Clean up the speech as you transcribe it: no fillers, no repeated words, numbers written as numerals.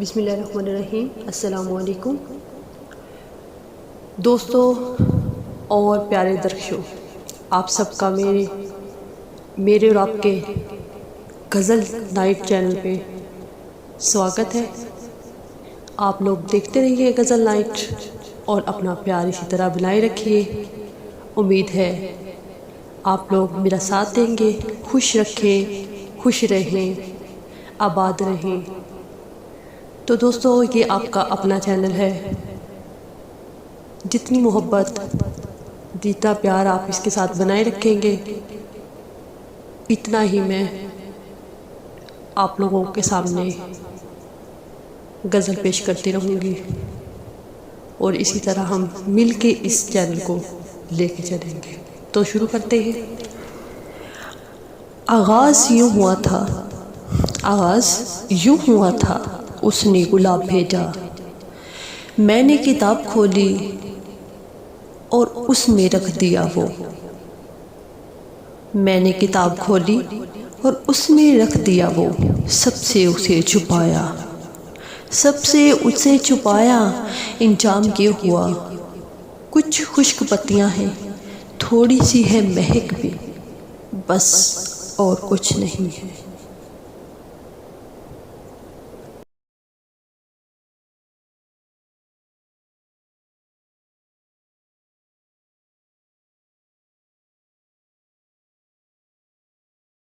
बिस्मिल्लाहिर्रहमानिर्रहीम। अस्सलामुअलैकुम दोस्तों और प्यारे दर्शकों, आप सबका मेरे और आपके गज़ल नाइट चैनल पे स्वागत है। आप लोग देखते रहिए गज़ल नाइट और अपना प्यार इसी तरह बनाए रखिए। उम्मीद है आप लोग मेरा साथ देंगे। खुश रखें, खुश रहें, आबाद रहें। तो दोस्तों, ये आपका अपना चैनल है। जितनी मोहब्बत, जितना प्यार आप इसके साथ बनाए रखेंगे, इतना ही मैं आप लोगों के सामने गज़ल पेश करती रहूँगी और इसी तरह हम मिल के इस चैनल को लेके चलेंगे। तो शुरू करते हैं। आगाज़ यूँ हुआ था, आगाज़ यूँ हुआ था, उसने गुलाब भेजा। मैंने किताब खोली और उसमें रख दिया वो। मैंने किताब खोली और उसमें रख दिया वो। सबसे उसे छुपाया, सबसे उसे छुपाया। इंजाम ये हुआ, कुछ खुश्क पत्तियां हैं, थोड़ी सी है महक भी, बस और कुछ नहीं है।